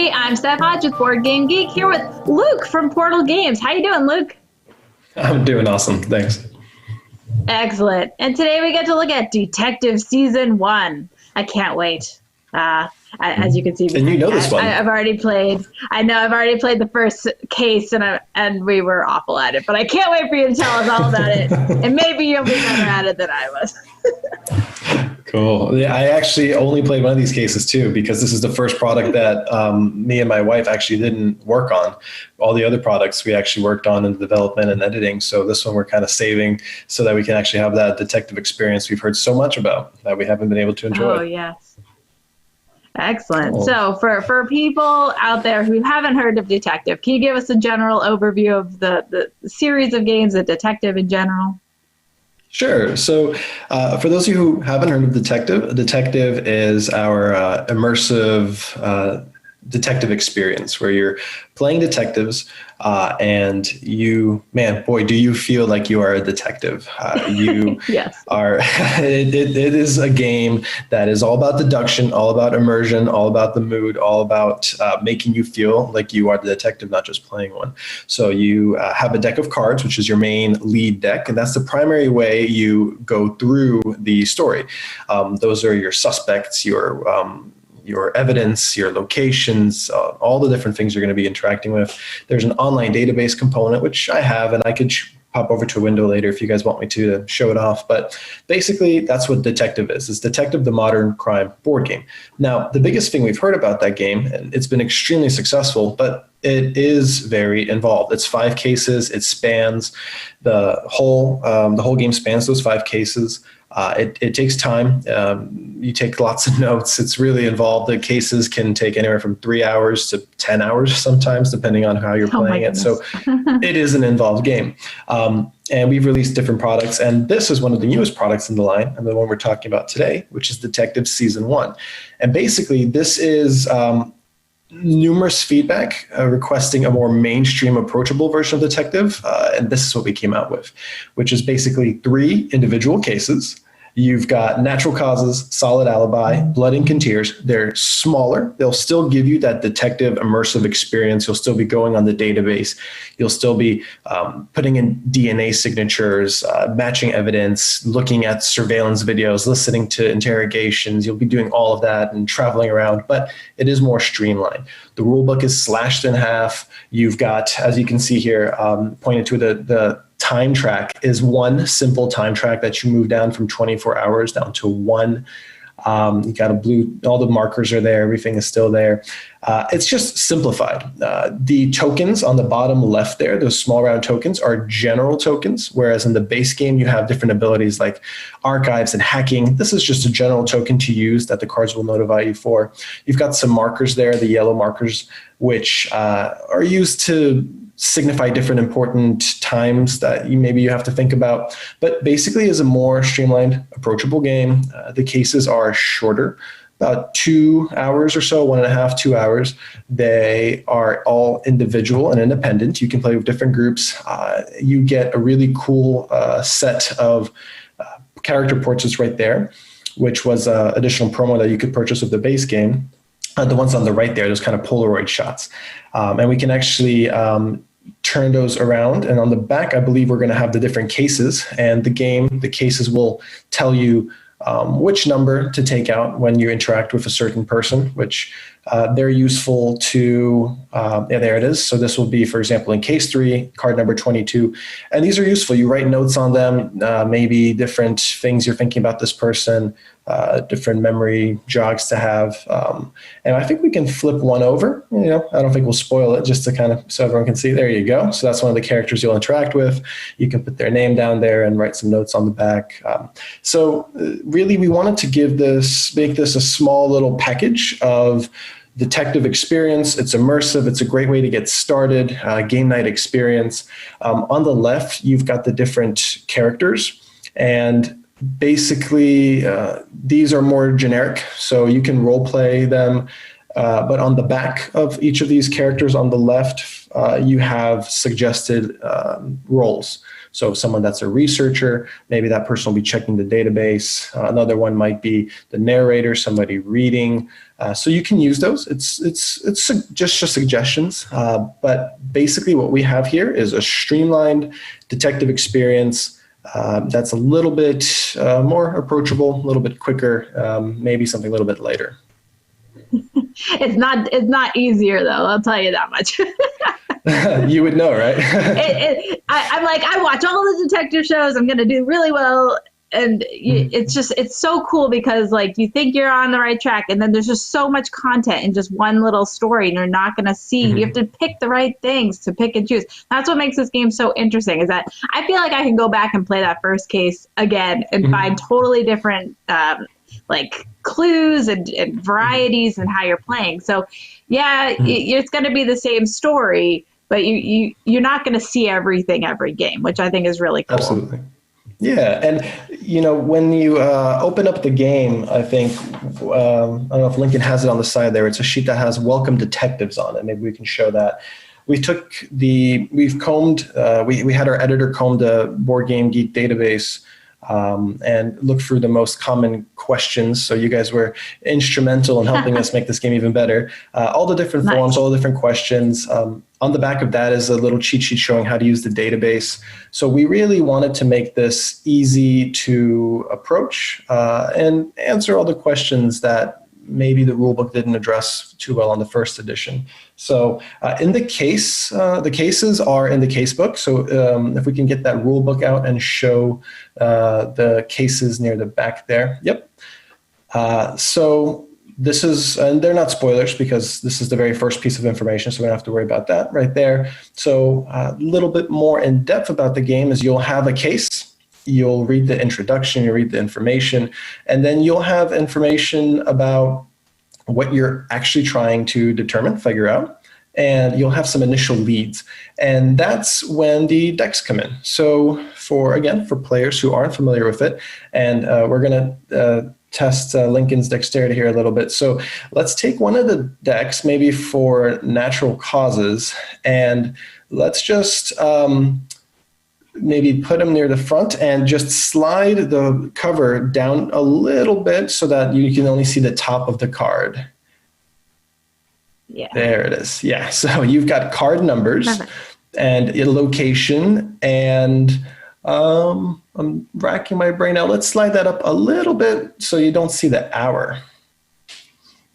everybody. I'm Steph Hodge with BoardGameGeek here with Luke from Portal Games. How you doing, Luke? I'm doing awesome. Thanks. Excellent. And today we get to look at Detective Season 1. I can't wait. As you can see, and you know this one. I've already played. I know I've already played the first case, and we were awful at it. But I can't wait for you to tell us all about it. And maybe you'll be better at it than I was. Cool. Yeah, I actually only played one of these cases too, because this is the first product that me and my wife actually didn't work on. All the other products we actually worked on in the development and editing. So this one we're kind of saving so that we can actually have that detective experience we've heard so much about that we haven't been able to enjoy. Oh, yes. Excellent. Cool. So for people out there who haven't heard of Detective, can you give us a general overview of the series of games, the Detective in general? Sure. So for those of you who haven't heard of Detective is our immersive detective experience where you're playing detectives and you, man, boy, do you feel like you are a detective. You yes. are, it is a game that is all about deduction, all about immersion, all about the mood, all about making you feel like you are the detective, not just playing one. So you have a deck of cards, which is your main lead deck, and that's the primary way you go through the story. Those are your suspects, your evidence, your locations, all the different things you're going to be interacting with. There's an online database component, which I have, and I could pop over to a window later if you guys want me to show it off. But basically, that's what Detective is. It's Detective, the modern crime board game. Now, the biggest thing we've heard about that game, and it's been extremely successful, but it is very involved. It's 5 cases. It spans the whole game spans those 5 cases. It takes time. You take lots of notes. It's really involved. The cases can take anywhere from 3 hours to 10 hours sometimes, depending on how you're playing it. So it is an involved game. And we've released different products. And this is one of the newest products in the line, and the one we're talking about today, which is Detective Season 1. And basically, this is numerous feedback requesting a more mainstream, approachable version of Detective. And this is what we came out with, which is basically 3 individual cases. You've got natural causes, solid alibi, blood, ink, and tears. They're smaller. They'll still give you that detective immersive experience. You'll still be going on the database. You'll still be putting in DNA signatures, matching evidence, looking at surveillance videos, listening to interrogations. You'll be doing all of that and traveling around, but it is more streamlined. The rule book is slashed in half. You've got, as you can see here, pointed to the time track is one simple time track that you move down from 24 hours down to 1. You got a blue, all the markers are there. Everything is still there. It's just simplified. The tokens on the bottom left there, those small round tokens are general tokens, whereas in the base game, you have different abilities like archives and hacking. This is just a general token to use that the cards will notify you for. You've got some markers there, the yellow markers, which are used to signify different important times that maybe you have to think about. But basically is a more streamlined, approachable game. The cases are shorter, about 2 hours or so, 1.5, 2 hours. They are all individual and independent. You can play with different groups. You get a really cool set of character portraits right there, which was additional promo that you could purchase with the base game. The ones on the right there, those kind of Polaroid shots. And we can actually turn those around. And on the back, I believe we're going to have the different cases. And the cases will tell you which number to take out when you interact with a certain person, which they're useful to, yeah, there it is. So this will be, for example, in case 3, card number 22. And these are useful. You write notes on them, maybe different things you're thinking about this person, different memory jogs to have. And I think we can flip one over. I don't think we'll spoil it, just to kind of, so everyone can see. There you go. So that's one of the characters you'll interact with. You can put their name down there and write some notes on the back. So really, we wanted to make this a small little package of detective experience. It's immersive. It's a great way to get started. Game night experience. On the left, you've got the different characters, and basically these are more generic, so you can role play them. But on the back of each of these characters on the left, you have suggested roles. So someone that's a researcher, maybe that person will be checking the database. Another one might be the narrator, somebody reading. So you can use those. It's just suggestions. But basically what we have here is a streamlined detective experience that's a little bit more approachable, a little bit quicker, maybe something a little bit later. It's not easier though, I'll tell you that much. You would know, right? I'm like, I watch all the detective shows, I'm going to do really well. And it's so cool because like you think you're on the right track and then there's just so much content in just one little story and you're not going to see, you have to pick the right things to pick and choose. That's what makes this game so interesting, is that I feel like I can go back and play that first case again and find totally different like clues and varieties and how you're playing. So yeah, it's going to be the same story, but you're not going to see everything every game, which I think is really cool. Absolutely. Yeah, and when you open up the game, I think I don't know if Lincoln has it on the side there. It's a sheet that has "Welcome Detectives" on it. Maybe we can show that. We had our editor comb the BoardGameGeek database and look through the most common questions. So you guys were instrumental in helping us make this game even better. All the different forms, all the different questions. On the back of that is a little cheat sheet showing how to use the database. So we really wanted to make this easy to approach and answer all the questions that maybe the rulebook didn't address too well on the first edition. So in the case, the cases are in the casebook. So if we can get that rulebook out and show the cases near the back there. Yep. So this is, and they're not spoilers because this is the very first piece of information, so we don't have to worry about that right there. So a little bit more in depth about the game is you'll have a case. You'll read the introduction, you read the information, and then you'll have information about what you're actually trying to determine, figure out, and you'll have some initial leads. And that's when the decks come in. So for players who aren't familiar with it, and we're going to test Lincoln's dexterity here a little bit. So let's take one of the decks, maybe for natural causes, and let's just maybe put them near the front and just slide the cover down a little bit so that you can only see the top of the card. Yeah. There it is. Yeah. So you've got card numbers and a location, and I'm racking my brain now. Let's slide that up a little bit so you don't see the hour.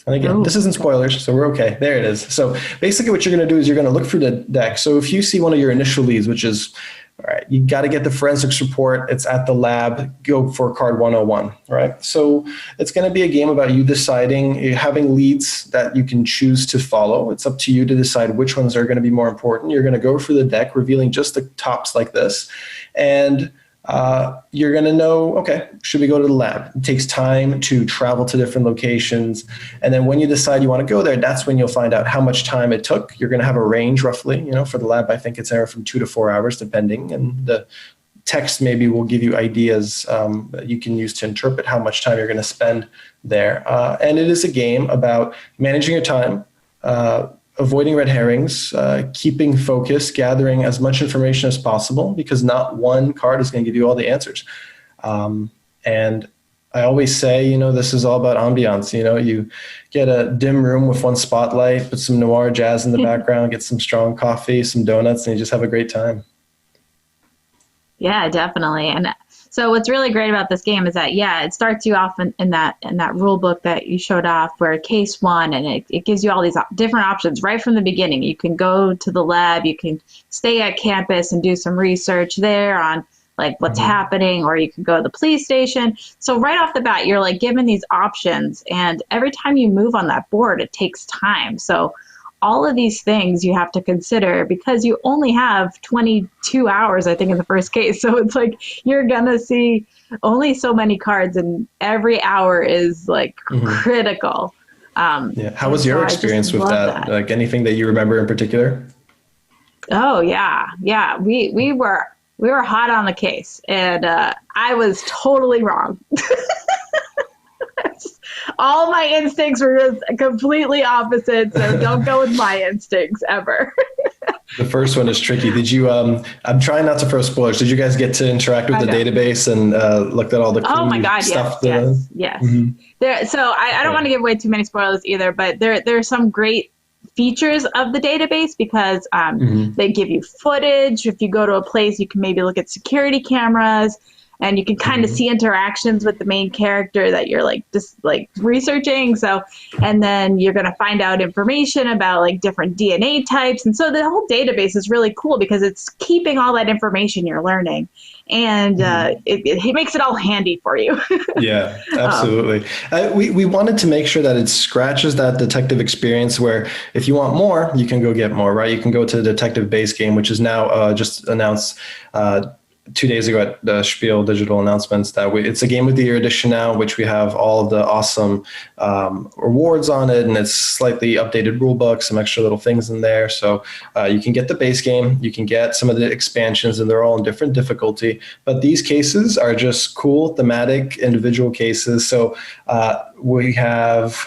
And again, this isn't spoilers, so we're okay. There it is. So basically what you're going to do is you're going to look through the deck. So if you see one of your initial leads, which is, all right, you got to get the forensics report. It's at the lab. Go for card 101, right? So it's going to be a game about you deciding, having leads that you can choose to follow. It's up to you to decide which ones are going to be more important. You're going to go through the deck, revealing just the tops like this. And you're going to know, okay, should we go to the lab? It takes time to travel to different locations. And then when you decide you want to go there, that's when you'll find out how much time it took. You're going to have a range roughly, for the lab, I think it's anywhere from 2 to 4 hours, depending. And the text maybe will give you ideas that you can use to interpret how much time you're going to spend there. And it is a game about managing your time, avoiding red herrings, keeping focus, gathering as much information as possible, because not one card is going to give you all the answers. And I always say, this is all about ambiance. You get a dim room with one spotlight, put some noir jazz in the background, get some strong coffee, some donuts, and you just have a great time. Yeah, definitely. And so what's really great about this game is that, it starts you off in that rule book that you showed off where case one, and it gives you all these different options right from the beginning. You can go to the lab, you can stay at campus and do some research there on like what's happening, or you can go to the police station. So right off the bat, you're like given these options, and every time you move on that board, it takes time. So all of these things you have to consider because you only have 22 hours, I think, in the first case. So it's like you're going to see only so many cards, and every hour is like critical. How was your experience with that? Like anything that you remember in particular? Oh, yeah. Yeah. We were hot on the case, and I was totally wrong. All my instincts were just completely opposite, so don't go with my instincts ever. The first one is tricky. Did you, I'm trying not to throw spoilers. Did you guys get to interact with the Okay. database and looked at all the Oh my cool God, yes, stuff? yes, yes. Mhm. So I don't want to give away too many spoilers either, but there are some great features of the database because Mhm. they give you footage. If you go to a place, you can maybe look at security cameras, and you can kind of Mhm. see interactions with the main character that you're like just like researching. So, and then you're going to find out information about like different DNA types. And so the whole database is really cool because it's keeping all that information you're learning, and Mhm. it makes it all handy for you. Yeah, um, absolutely. We wanted to make sure that it scratches that detective experience where if you want more, you can go get more, right? You can go to the detective base game, which is now just announced 2 days ago at the SPIEL.digital announcements that it's a Game of the Year edition now, which we have all of the awesome rewards on it, and it's slightly updated rule book, some extra little things in there. So you can get the base game, you can get some of the expansions, and they're all in different difficulty. But these cases are just cool, thematic, individual cases. So we have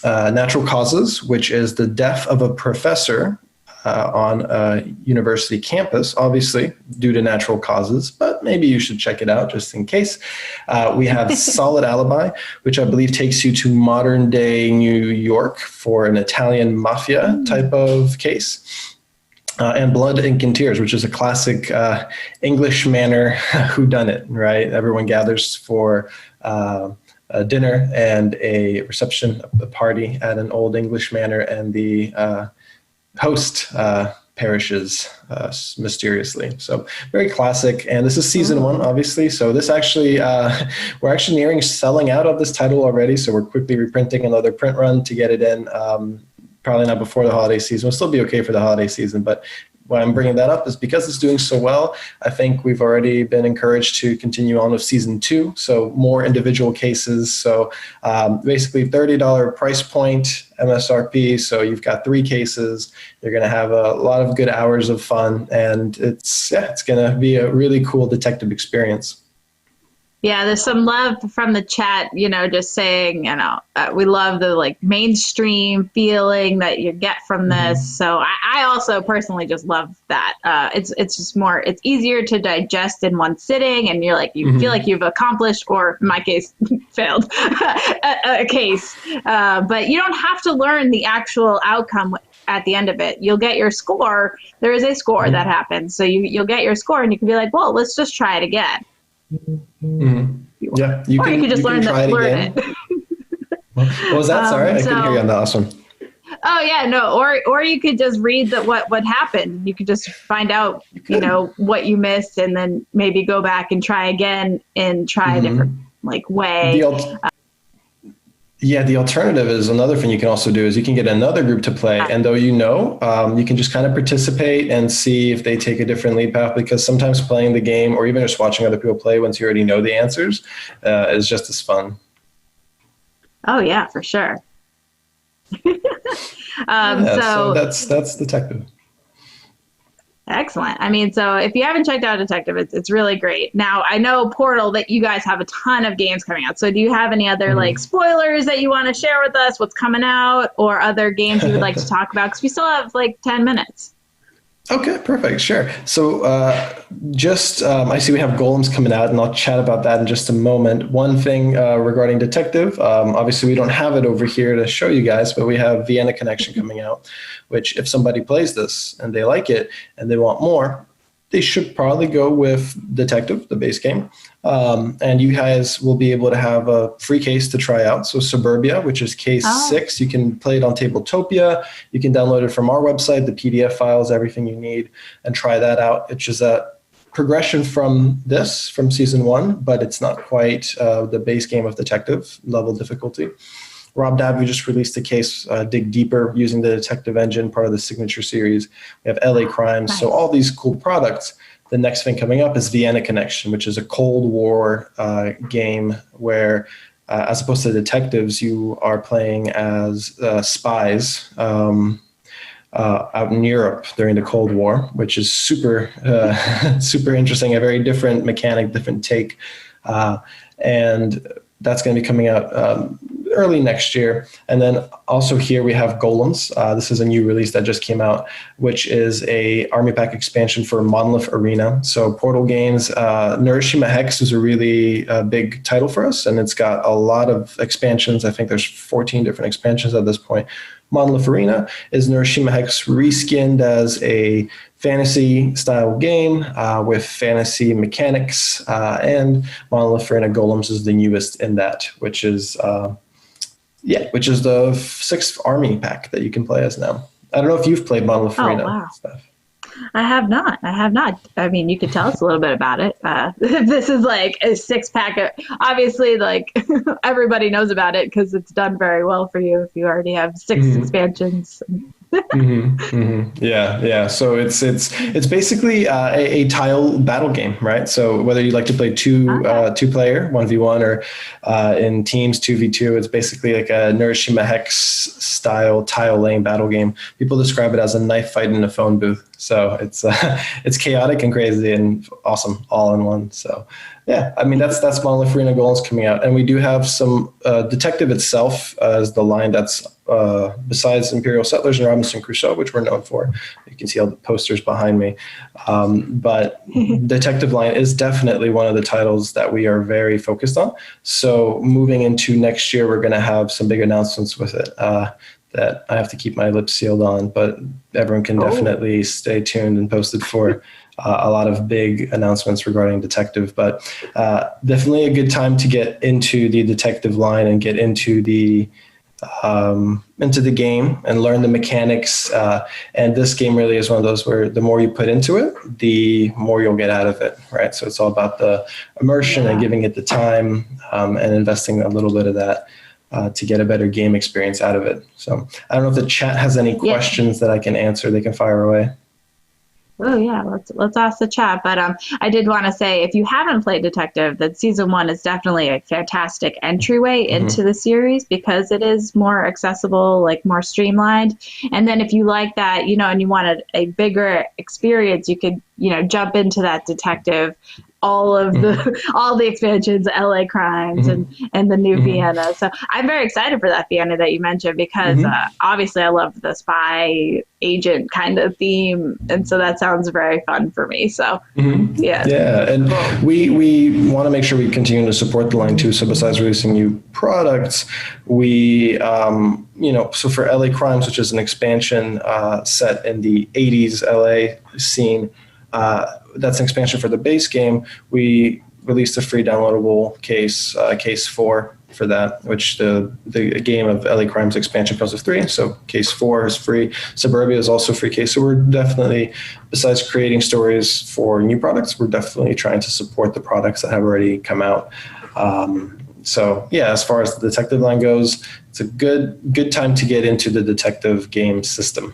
natural causes, which is the death of a professor on a university campus, obviously due to natural causes, but maybe you should check it out just in case. We have Solid Alibi, which I believe takes you to modern day New York for an Italian mafia type of case. And Blood, Ink, and Tears, which is a classic English manner whodunit, right? Everyone gathers for a dinner and a reception, a party at an old English manor, and the host perishes mysteriously. So very classic. And this is season one, obviously. So this actually, we're actually nearing selling out of this title already. So we're quickly reprinting another print run to get it in. Probably not before the holiday season. We'll still be okay for the holiday season, but why I'm bringing that up is because it's doing so well. I think we've already been encouraged to continue on with season 2. So more individual cases. So basically $30 price point MSRP. So you've got 3 cases. You're going to have a lot of good hours of fun, and it's going to be a really cool detective experience. Yeah, there's some love from the chat, just saying, we love the like mainstream feeling that you get from this. Mm-hmm. So I also personally just love that. It's just more, it's easier to digest in one sitting, and you feel Mm-hmm. like you've accomplished, or in my case, failed a case. But you don't have to learn the actual outcome at the end of it. You'll get your score. There is a score that Mm-hmm. happens. So you'll get your score, and you can be like, well, let's just try it again. Mm-hmm. Yeah, Or you could just you can try it learn again. it. What was that? Sorry, I couldn't hear you on So, the last one. oh yeah, no, or you could just read what happened. You could just find out, You could. what you missed, and then maybe go back and try again and try a different Mm-hmm. like The way. alt- Yeah, the alternative is another thing you can also do is you can get another group to play, and though you can just kind of participate and see if they take a different lead path, because sometimes playing the game or even just watching other people play once you already know the answers is just as fun. Oh yeah, for sure. Yeah, so So that's detective. excellent. I mean, so if you haven't checked out Detective, it's really great. Now, I know Portal that you guys have a ton of games coming out. So do you have any other like Mhm. spoilers that you want to share with us, what's coming out, or other games you would like to talk about? Because we still have like 10 minutes. Okay, perfect. Sure. So, I see we have golems coming out, and I'll chat about that in just a moment. One thing regarding Detective, obviously we don't have it over here to show you guys, but we have Vienna Connection coming out, which if somebody plays this and they like it and they want more, they should probably go with Detective, the base game. And you guys will be able to have a free case to try out. So Suburbia, which is case Oh, 6, you can play it on Tabletopia. You can download it from our website, the PDF files, everything you need, and try that out. It's just a progression from season 1, but it's not quite the base game of Detective level difficulty. Rob Davi just released a case, Dig Deeper, using the Detective Engine, part of the Signature series. We have LA Crimes. So nice. all these cool products. The next thing coming up is Vienna Connection, which is a Cold War game where, as opposed to detectives, you are playing as spies out in Europe during the Cold War, which is super, super interesting, a very different mechanic, different take. And that's going to be coming out early next year. And then also here we have Golems. This is a new release that just came out, which is a army pack expansion for Monolith Arena. So Portal Games, Neuroshima Hex is a really big title for us, and it's got a lot of expansions. I think there's 14 different expansions at this point. Monolith Arena is Neuroshima Hex reskinned as a fantasy style game with fantasy mechanics, and Monolith Arena Golems is the newest in that, which is the 6th army pack that you can play as now. I don't know if you've played Monolith Arena. Wow. Stuff. I have not. I mean, you could tell us a little bit about it. This is like a 6-pack. Obviously, like everybody knows about it because it's done very well for you if you already have 6 expansions. Yeah. So it's basically a tile battle game, right? So whether you like to play two player 1v1 or in teams 2v2, it's basically like a Neuroshima Hex style tile laying battle game. People describe it as a knife fight in a phone booth. So it's chaotic and crazy and awesome all in one. So yeah, I mean that's Monolith Arena Golems coming out, and we do have some Detective itself as the line that's besides Imperial Settlers and Robinson Crusoe, which we're known for. You can see all the posters behind me, but Detective line is definitely one of the titles that we are very focused on. So moving into next year, we're going to have some big announcements with it. That I have to keep my lips sealed on, but everyone can definitely stay tuned and posted for a lot of big announcements regarding Detective. But definitely a good time to get into the Detective line and get into the game and learn the mechanics. And this game really is one of those where the more you put into it, the more you'll get out of it, right? So it's all about the immersion and giving it the time and investing a little bit of that. To get a better game experience out of it. So I don't know if the chat has any questions that I can answer. They can fire away. Oh yeah, let's ask the chat. But I did want to say, if you haven't played Detective, that season 1 is definitely a fantastic entryway into the series because it is more accessible, like more streamlined. And then if you like that, and you wanted a bigger experience, you could jump into that Detective. All the expansions, LA Crimes and the new Vienna. So I'm very excited for that Vienna that you mentioned because obviously I love the spy agent kind of theme, and so that sounds very fun for me. So yeah, and we want to make sure we continue to support the line too. So besides releasing new products, we so for LA Crimes, which is an expansion set in the 80s LA scene. That's an expansion for the base game. We released a free downloadable case 4 for that, which the game of LA Crimes expansion comes with 3. So case 4 is free. Suburbia is also free case. So we're definitely, besides creating stories for new products, we're definitely trying to support the products that have already come out. So yeah, as far as the Detective line goes, it's a good time to get into the Detective game system.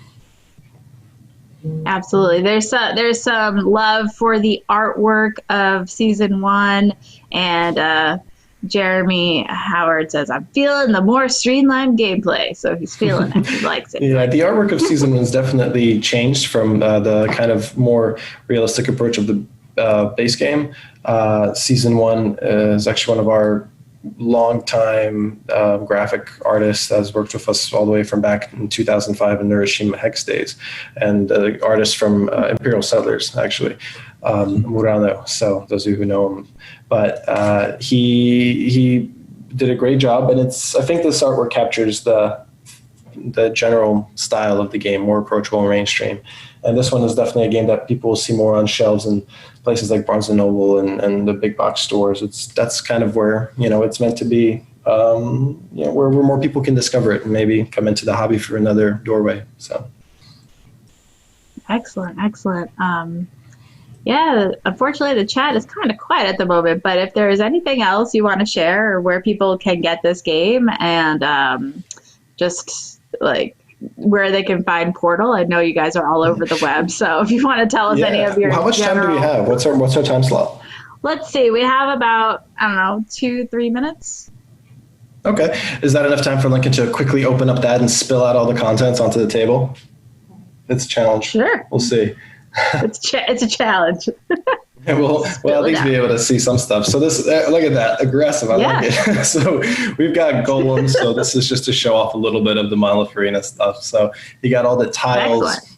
Absolutely. There's some love for the artwork of season 1, and Jeremy Howard says, I'm feeling the more streamlined gameplay. So he's feeling it. He likes it. Yeah, the artwork of season 1 has definitely changed from the kind of more realistic approach of the base game. Season 1 is actually one of our long-time graphic artist has worked with us all the way from back in 2005 in Neuroshima Hex days, and the artist from Imperial Settlers, actually, Murano. So those of you who know him, but he did a great job, and I think this artwork captures the general style of the game, more approachable and mainstream. And this one is definitely a game that people will see more on shelves in places like Barnes & Noble and the big box stores. That's kind of where, it's meant to be, where more people can discover it and maybe come into the hobby for another doorway. So. Excellent. Yeah, unfortunately the chat is kind of quiet at the moment, but if there is anything else you want to share or where people can get this game and just like where they can find Portal. I know you guys are all over the web, so if you want to tell us any of your how much time do we have? What's our time slot? Let's see. We have about, 2-3 minutes. Okay. Is that enough time for Lincoln to quickly open up that and spill out all the contents onto the table? It's a challenge. Sure. We'll see. It's a challenge. We'll at Spill it least be out. able to see some stuff. So this, look at that, aggressive. I like Yeah. it. So we've got golems. So this is just to show off a little bit of the Monolith Arena stuff. So you got all the Excellent. tiles.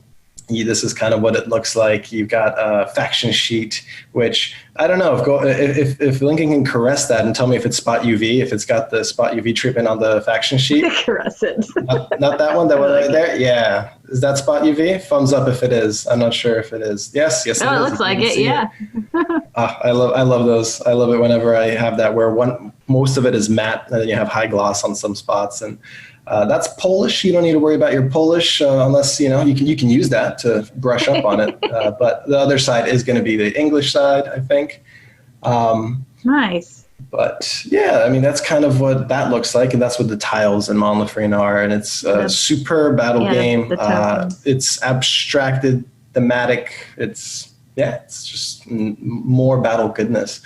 This is kind of what it looks like. You've got a faction sheet, which I don't know if Lincoln can caress that and tell me if it's spot UV, if it's got the spot UV treatment on the faction sheet. Caress it. Not that one, that one right there. Yeah, is that spot UV? Thumbs up if it is. I'm not sure if it is. Yes, Oh, it is. it looks like it. Yeah. I love those. I love it whenever I have that where most of it is matte and then you have high gloss on some spots, and that's Polish. You don't need to worry about your Polish unless you can use that to brush up on it. But the other side is going to be the English side, I think. Nice. But yeah, I mean that's kind of what that looks like, and that's what the tiles in Monolith Arena are. And it's a super battle game. It's abstracted, thematic. It's just more battle goodness.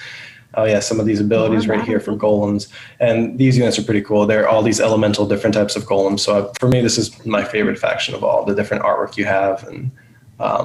Oh yeah, some of these abilities right here for golems, and these units are pretty cool. They're all these elemental different types of golems. So for me, this is my favorite faction of all. The different artwork you have, and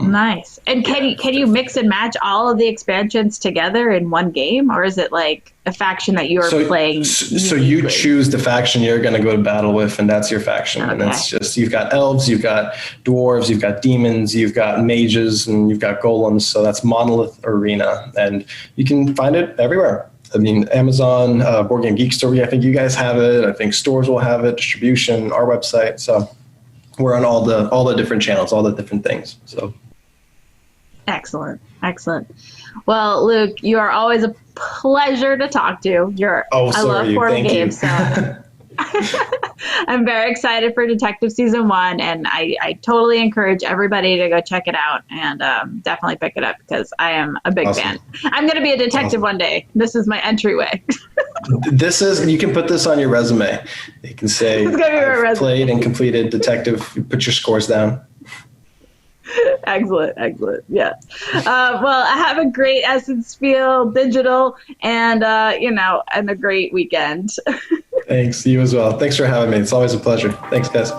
nice. And can you mix and match all of the expansions together in one game, or is it like a faction that you're playing? So you choose the faction you're going to go to battle with, and that's your faction. Okay. And that's just, you've got elves, you've got dwarves, you've got demons, you've got mages, and you've got golems. So that's Monolith Arena, and you can find it everywhere. I mean, Amazon, BoardGameGeek store, I think you guys have it. I think stores will have it, distribution, our website. So we're on all the different channels, all the different things. So excellent. Well, Luke, you are always a pleasure to talk to. I love board games, so I'm very excited for Detective Season 1, and I totally encourage everybody to go check it out and definitely pick it up because I am a big fan. I'm going to be a detective one day. This is my entryway. You can put this on your resume. You can say, I've played and completed detective. You put your scores down. Excellent. Yeah. Well, have a great SPIEL.digital and a great weekend. Thanks. You as well. Thanks for having me. It's always a pleasure. Thanks, guys.